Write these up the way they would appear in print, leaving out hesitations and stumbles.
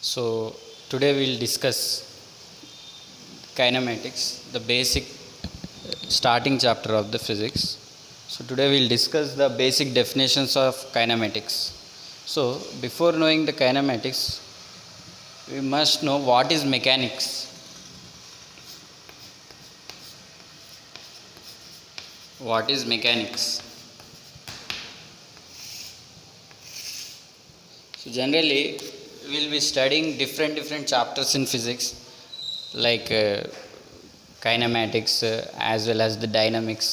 So today we'll discuss kinematics, the basic starting chapter of the physics. So today we'll discuss the basic definitions of kinematics. So before knowing the kinematics, we must know what is mechanics. What is mechanics? So generally we'll be studying different chapters in physics like kinematics as well as the dynamics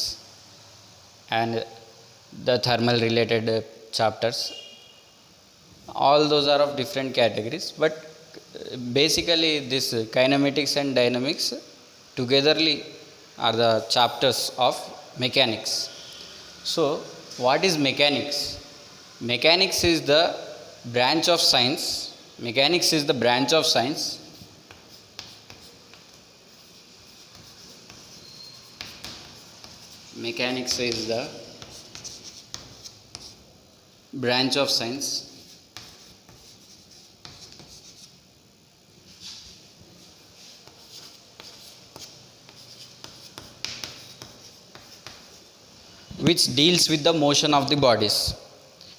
and the thermal related chapters. All those are of different categories, but basically this kinematics and dynamics togetherly are the chapters of mechanics. So what is mechanics? Mechanics is the branch of science. Mechanics is the branch of science Mechanics is the branch of science which deals with the motion of the bodies.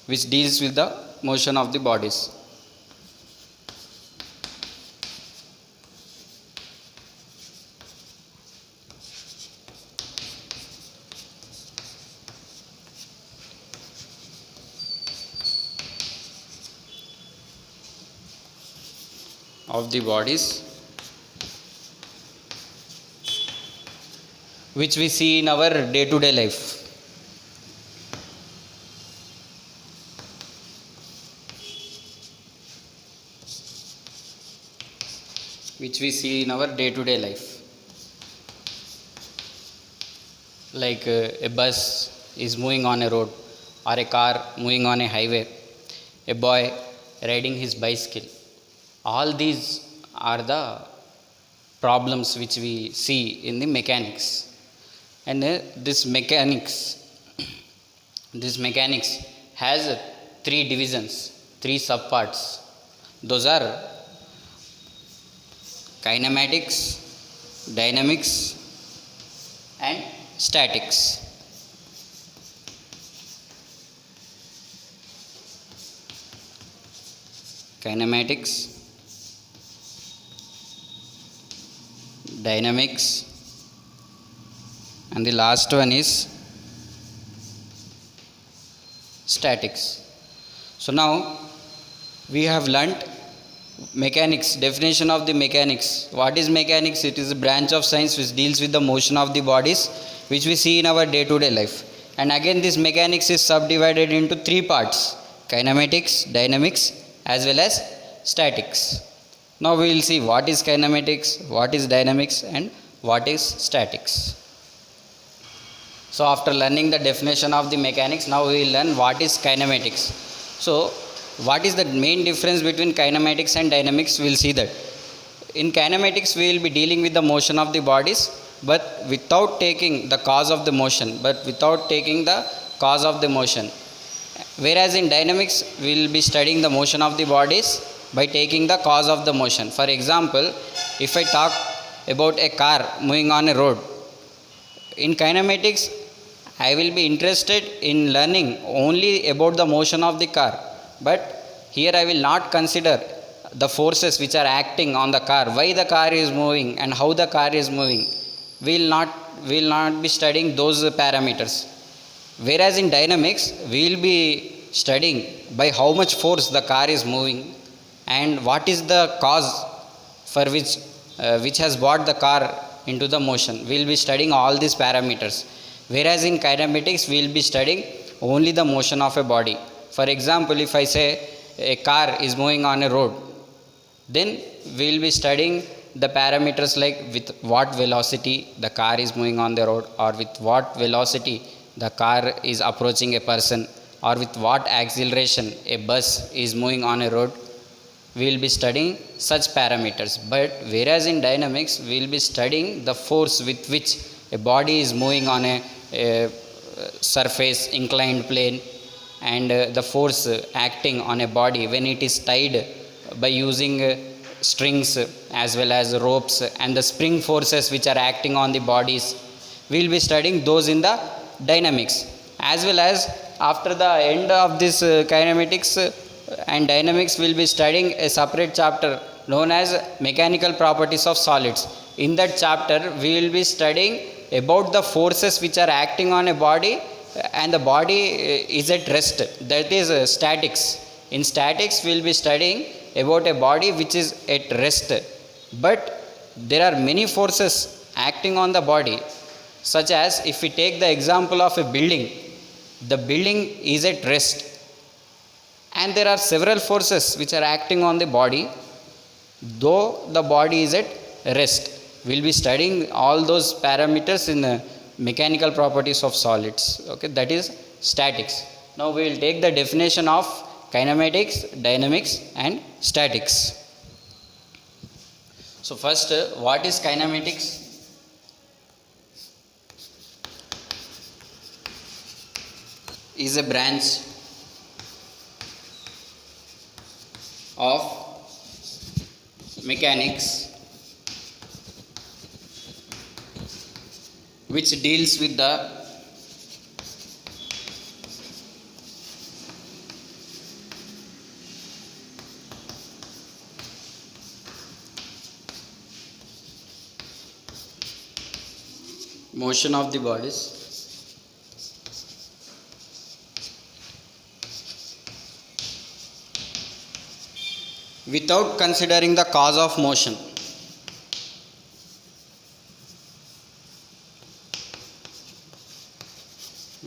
Which deals with the motion of the bodies. Of the bodies which we see in our day to day life. Which we see in our day to day life, like a bus is moving on a road, or a car moving on a highway, a boy riding his bicycle. All these are the problems which we see in the mechanics. And this mechanics has three divisions, three subparts. Those are kinematics, dynamics and statics. Kinematics, dynamics, and the last one is statics. So now we have learnt mechanics, definition of the mechanics. What is mechanics? It is a branch of science which deals with the motion of the bodies which we see in our day to day life. And again this mechanics is subdivided into three parts: kinematics, dynamics as well as statics. Now we will see what is kinematics, what is dynamics and what is statics. So after learning the definition of the mechanics, now we will learn what is kinematics. So what is the main difference between kinematics and dynamics? We will see that. In kinematics we will be dealing with the motion of the bodies, but without taking the cause of the motion, Whereas in dynamics we will be studying the motion of the bodies by taking the cause of the motion. For example, if I talk about a car moving on a road, in kinematics I will be interested in learning only about the motion of the car, but here I will not consider the forces which are acting on the car, why the car is moving and how the car is moving. We will not be studying those parameters. Whereas in dynamics we will be studying by how much force the car is moving and what is the cause for which has brought the car into the motion. We will be studying all these parameters. Whereas in kinematics we will be studying only the motion of a body. For example, if I say a car is moving on a road, then we will be studying the parameters like with what velocity the car is moving on the road, or with what velocity the car is approaching a person, or with what acceleration a bus is moving on a road. We will be studying such parameters. But whereas in dynamics we will be studying the force with which a body is moving on a surface, inclined plane, and the force acting on a body when it is tied by using strings as well as ropes and the spring forces which are acting on the bodies. We will be studying those in the dynamics, as well as after the end of this kinematics and dynamics, we will be studying a separate chapter known as mechanical properties of solids. In that chapter we will be studying about the forces which are acting on a body and the body is at rest, that is statics. In statics we will be studying about a body which is at rest, but there are many forces acting on the body, such as if we take the example of a building, the building is at rest and there are several forces which are acting on the body though the body is at rest. We will be studying all those parameters in mechanical properties of solids. Okay, that is statics. Now we will take the definition of kinematics, dynamics and statics. So first, what is kinematics? Is a branch of mechanics which deals with the motion of the bodies without considering the cause of motion.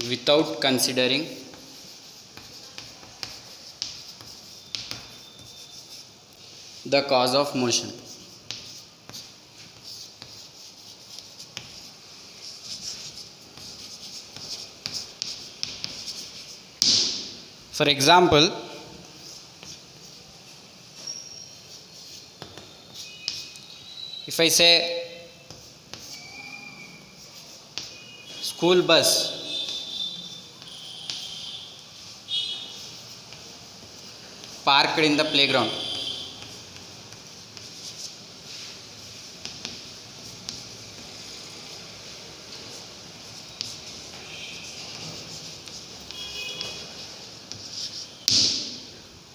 Without considering the cause of motion. For example, if I say school bus parked in the playground,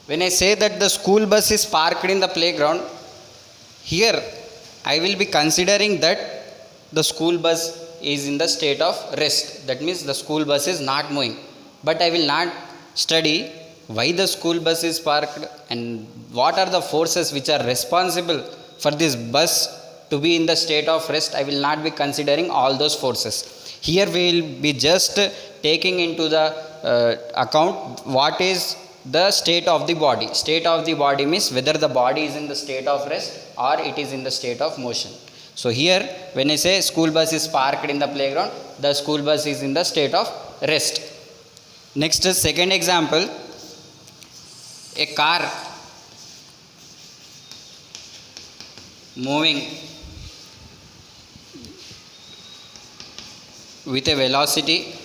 when I say that the school bus is parked in the playground, here I will be considering that the school bus is in the state of rest. That means the school bus is not moving. But I will not study why the school bus is parked and what are the forces which are responsible for this bus to be in the state of rest. I will not be considering all those forces. Here we will be just taking into the account what is the state of the body. State of the body means whether the body is in the state of rest or it is in the state of motion. So here when I say school bus is parked in the playground, the school bus is in the state of rest. Next is second example, a car moving with a velocity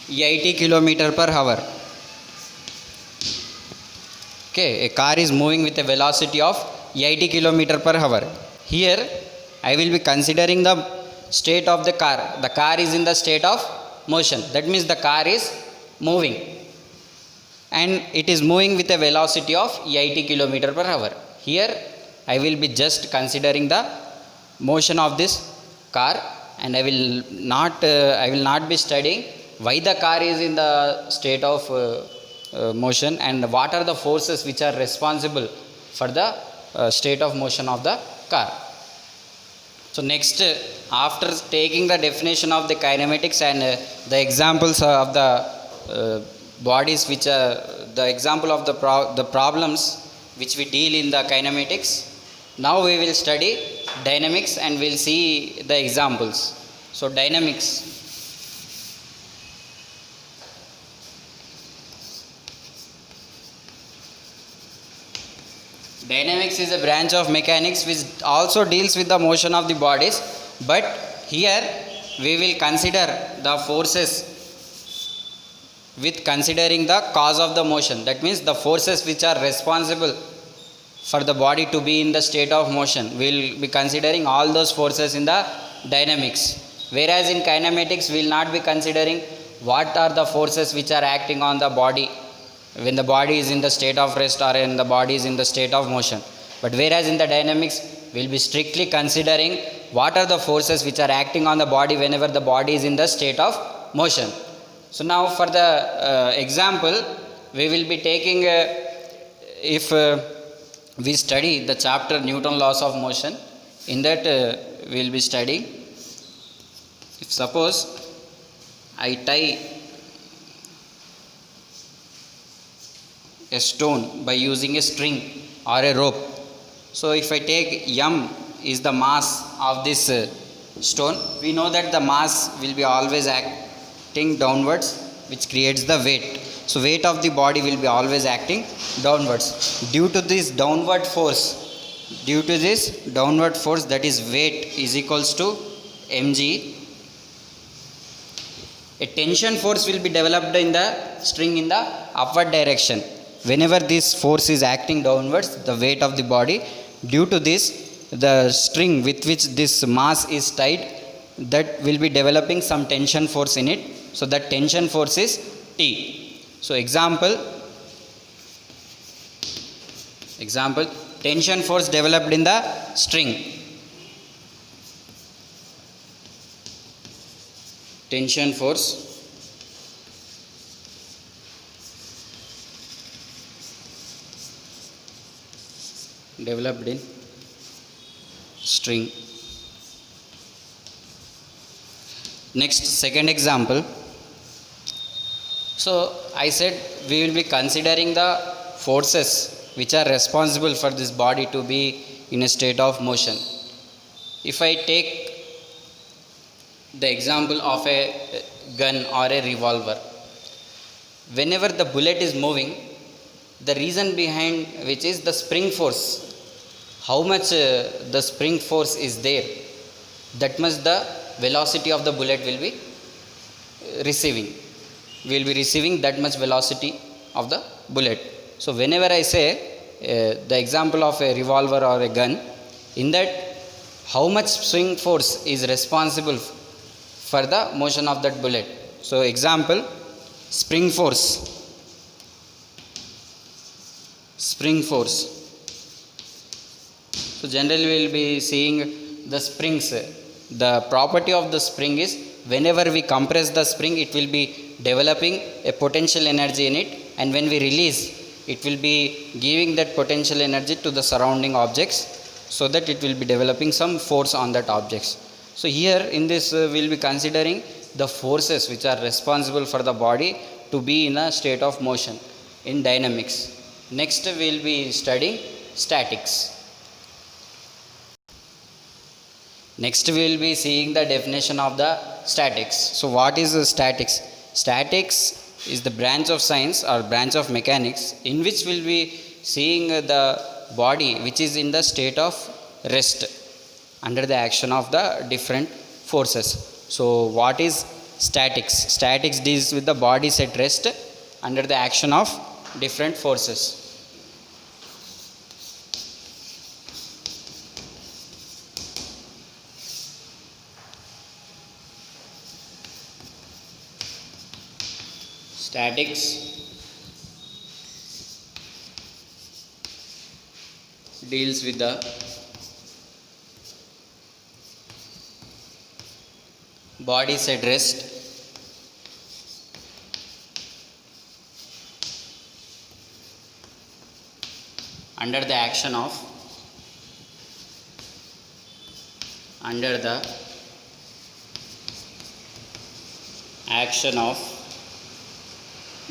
km/h. Okay, a car is moving with a velocity of 80 km/h. Here I will be considering the state of the car. The car is in the state of motion. That means the car is moving and it is moving with a velocity of 80 km/h. Here I will be just considering the motion of this car and I will not be studying why the car is in the state of motion and what are the forces which are responsible for the state of motion of the car. So next, after taking the definition of the kinematics and the examples of the bodies which are the example of the problems which we deal in the kinematics, now we will study dynamics and we will see the examples. So dynamics. Dynamics is a branch of mechanics which also deals with the motion of the bodies, but here we will consider the forces with considering the cause of the motion. That means the forces which are responsible for the body to be in the state of motion. We will be considering all those forces in the dynamics. Whereas in kinematics, we will not be considering what are the forces which are acting on the body when the body is in the state of rest or when the body is in the state of motion. But whereas in the dynamics, we will be strictly considering what are the forces which are acting on the body whenever the body is in the state of motion. So now for the example, we will be taking if we study the chapter Newton laws of motion. In that we will be studying, if suppose I tie a stone by using a string or a rope. So if I take m is the mass of this stone, we know that the mass will be always acting downwards, which creates the weight. So weight of the body will be always acting downwards. Due to this downward force, that is weight is equals to mg, a tension force will be developed in the string in the upward direction. Whenever this force is acting downwards, the weight of the body, due to this, the string with which this mass is tied, that will be developing some tension force in it. So that tension force is T. So example, tension force developed in the string. Tension force developed in string. Next, second example. So I said we will be considering the forces which are responsible for this body to be in a state of motion. If I take the example of a gun or a revolver, whenever the bullet is moving, the reason behind which is the spring force. How much the spring force is there, that much the velocity of the bullet will be receiving. We will be receiving that much velocity of the bullet. So whenever I say the example of a revolver or a gun, in that how much spring force is responsible for the motion of that bullet. So example, spring force. So generally we will be seeing the springs. The property of the spring is whenever we compress the spring, it will be developing a potential energy in it, and when we release, it will be giving that potential energy to the surrounding objects, so that it will be developing some force on that objects. So here in this we will be considering the forces which are responsible for the body to be in a state of motion in dynamics. Next we will be studying statics. Next we will be seeing the definition of the statics. So what is the statics? Statics is the branch of science or branch of mechanics in which we will be seeing the body which is in the state of rest under the action of the different forces. So what is statics? Statics deals with the bodies at rest under the action of different forces. Statics deals with the bodies at rest under the action of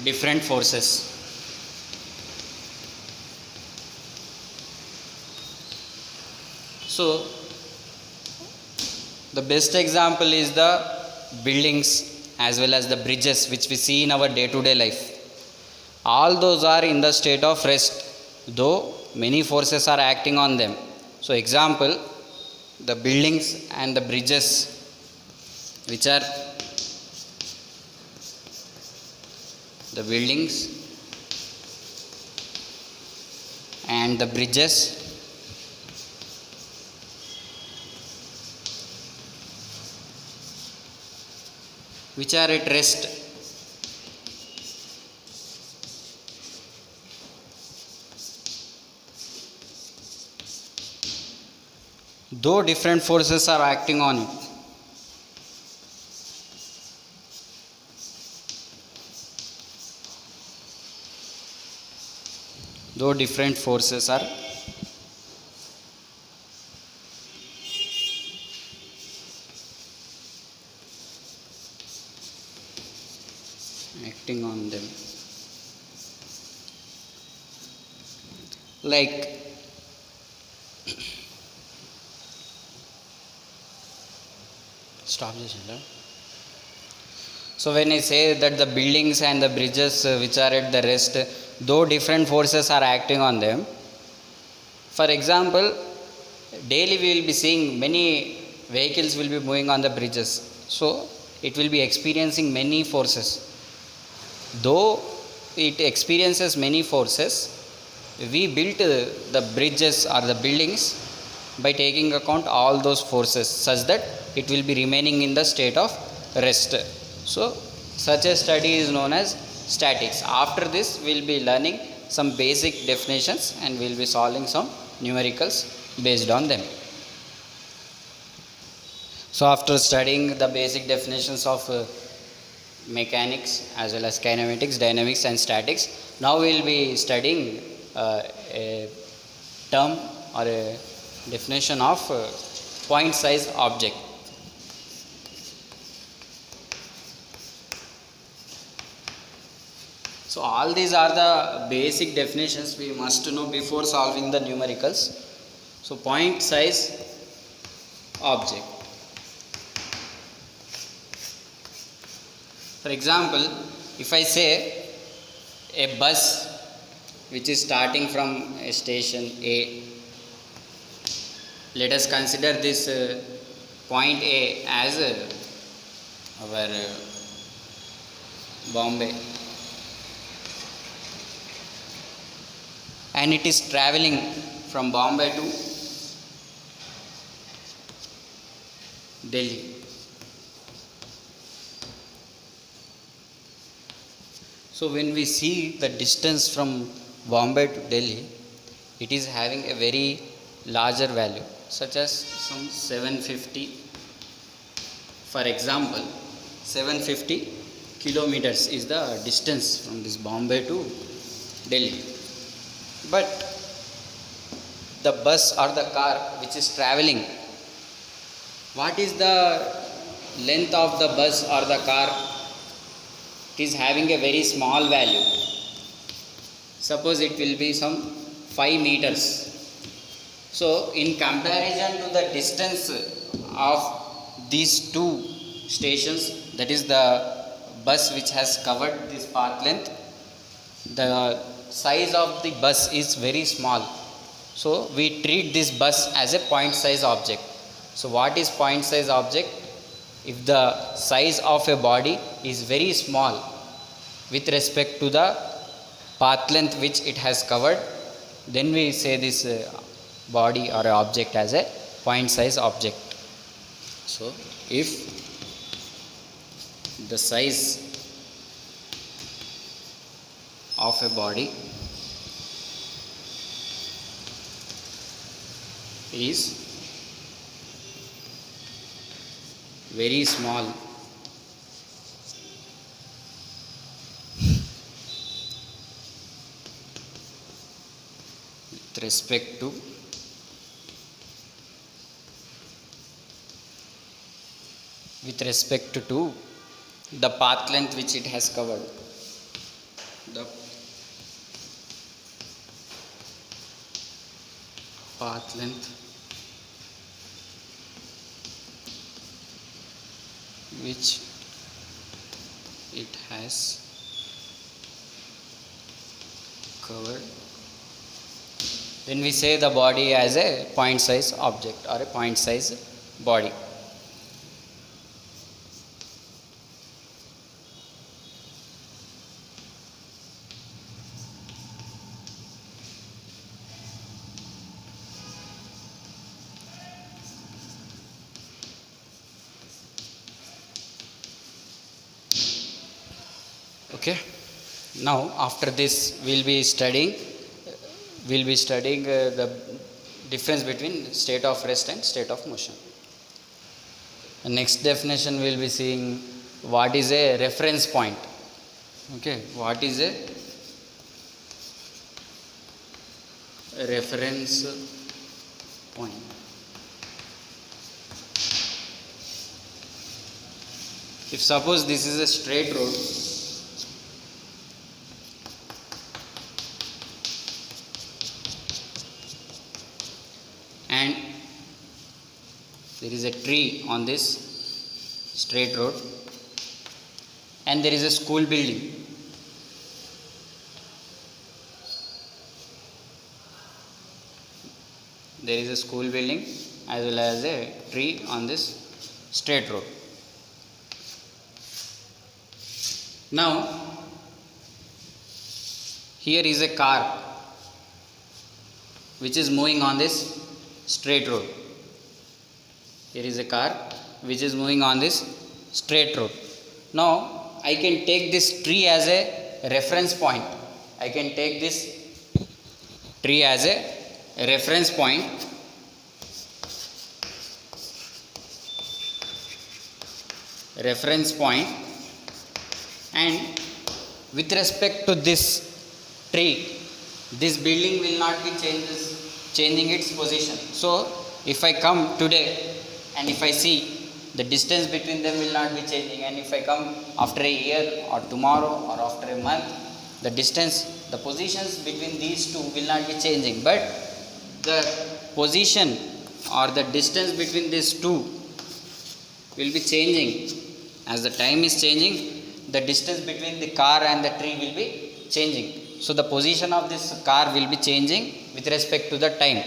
different forces. So the best example is the buildings as well as the bridges which we see in our day-to-day life. All those are in the state of rest, though many forces are acting on them. So example, the buildings and the bridges which are the buildings and the bridges which are at rest. Though different forces are acting on it. Though different forces are acting on them. Like stop this. So when I say that the buildings and the bridges which are at the rest, though different forces are acting on them. For example, daily we will be seeing many vehicles will be moving on the bridges. So it will be experiencing many forces. Though it experiences many forces, we built the bridges or the buildings by taking account all those forces such that it will be remaining in the state of rest. So such a study is known as statics. After this we will be learning some basic definitions and we will be solving some numericals based on them. So after studying the basic definitions of mechanics as well as kinematics, dynamics and statics, now we will be studying a term or a definition of point size object. So all these are the basic definitions we must know before solving the numericals. So point size object. For example, if I say a bus which is starting from a station A, let us consider this point A as our Bombay, and it is traveling from Bombay to Delhi. So when we see the distance from Bombay to Delhi, it is having a very larger value, such as some 750. For example, 750 kilometers is the distance from this Bombay to Delhi. But the bus or the car which is traveling, what is the length of the bus or the car? It is having a very small value. Suppose it will be some 5 meters. So in comparison to the distance of these two stations, that is the bus which has covered this path length, the size of the bus is very small. So we treat this bus as a point size object. So what is point size object? If the size of a body is very small with respect to the path length which it has covered, then we say this body or object as a point size object. So if the size of a body is very small with respect to the path length which it has covered. The path length which it has covered, then we say the body as a point size object or a point size body. Okay. Now after this we'll be studying the difference between state of rest and state of motion. The next definition we'll be seeing what is a reference point. Okay, what is a reference point? If suppose this is a straight road, and there is a tree on this straight road, and there is a school building. There is a school building as well as a tree on this straight road. Now here is a car which is moving on this straight road. Here is a car which is moving on this straight road. Now I can take this tree as a reference point. I can take this tree as a reference point, and with respect to this tree, this building will not be changing its position. So if I come today and if I see, the distance between them will not be changing, and if I come after a year or tomorrow or after a month, the distance, the positions between these two will not be changing, but the position or the distance between these two will be changing. As the time is changing, the distance between the car and the tree will be changing. So the position of this car will be changing with respect to the time.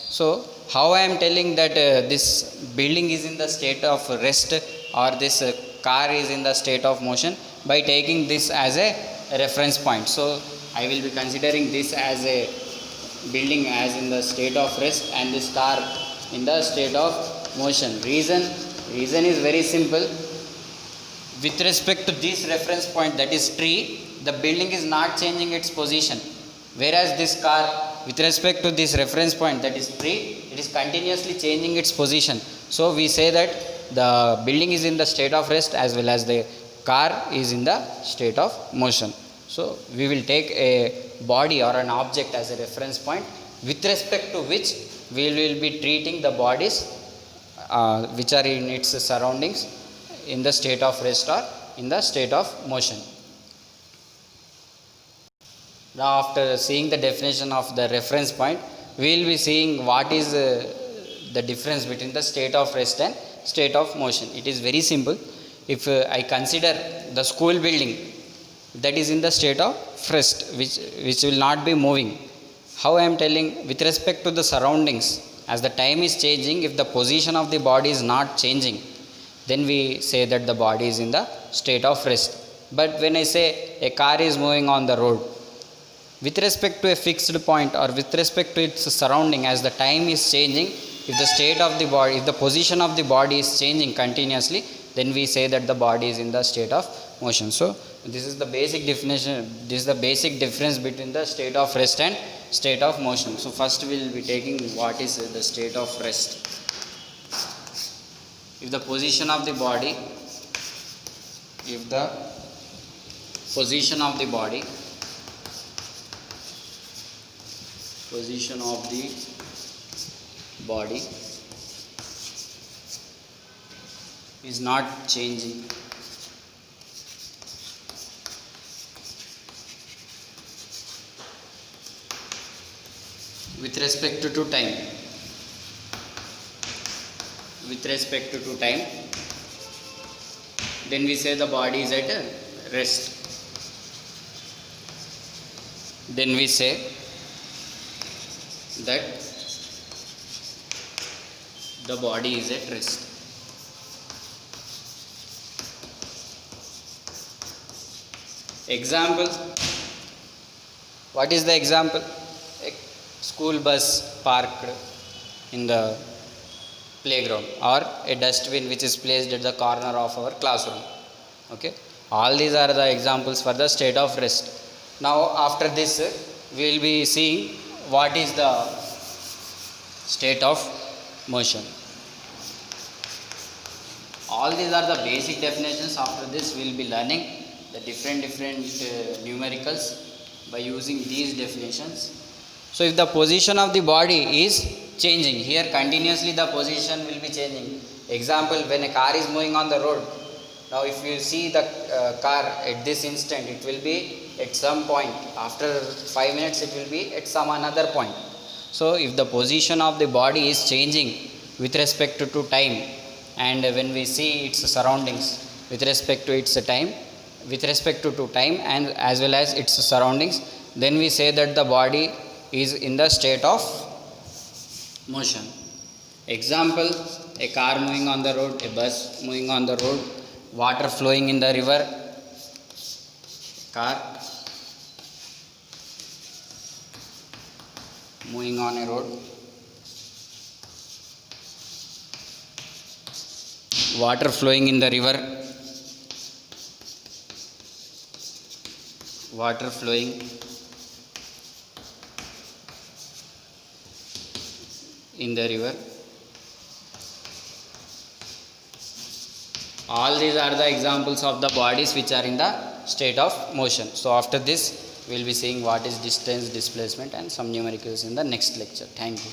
So how I am telling that this building is in the state of rest or this car is in the state of motion? By taking this as a reference point. So I will be considering this as a building as in the state of rest and this car in the state of motion. Reason is very simple. With respect to this reference point, that is tree, the building is not changing its position, whereas this car, with respect to this reference point, that is tree, it is continuously changing its position. So we say that the building is in the state of rest as well as the car is in the state of motion. So we will take a body or an object as a reference point, with respect to which we will be treating the bodies which are in its surroundings in the state of rest or in the state of motion. Now after seeing the definition of the reference point, we will be seeing what is the difference between the state of rest and state of motion. It is very simple. If I consider the school building that is in the state of rest, which will not be moving, how I am telling with respect to the surroundings, as the time is changing, if the position of the body is not changing, then we say that the body is in the state of rest. But when I say a car is moving on the road, with respect to a fixed point or with respect to its surrounding, as the time is changing, if the state of the body, if the position of the body is changing continuously, then we say that the body is in the state of motion. So this is the basic definition, this is the basic difference between the state of rest and state of motion. So first we will be taking what is the state of rest. If the position of the body, position of the body is not changing with respect to time, then we say the body is at rest. Then we say that the body is at rest. Example. What is the example? A school bus parked in the playground, or a dustbin which is placed at the corner of our classroom. Okay. All these are the examples for the state of rest. Now after this we will be seeing what is the state of motion. All these are the basic definitions. After this we will be learning the different numericals by using these definitions. So if the position of the body is changing, here continuously the position will be changing. Example, when a car is moving on the road, now if you see the car at this instant, it will be at some point. After 5 minutes it will be at some another point. So if the position of the body is changing with respect to time, and when we see its surroundings with respect to its time, with respect to time and as well as its surroundings, then we say that the body is in the state of motion. Example, a car moving on the road, a bus moving on the road, water flowing in the river, car moving on a road, water flowing in the river, water flowing in the river. All these are the examples of the bodies which are in the state of motion. So after this we will be seeing what is distance, displacement and some numericals in the next lecture. Thank you.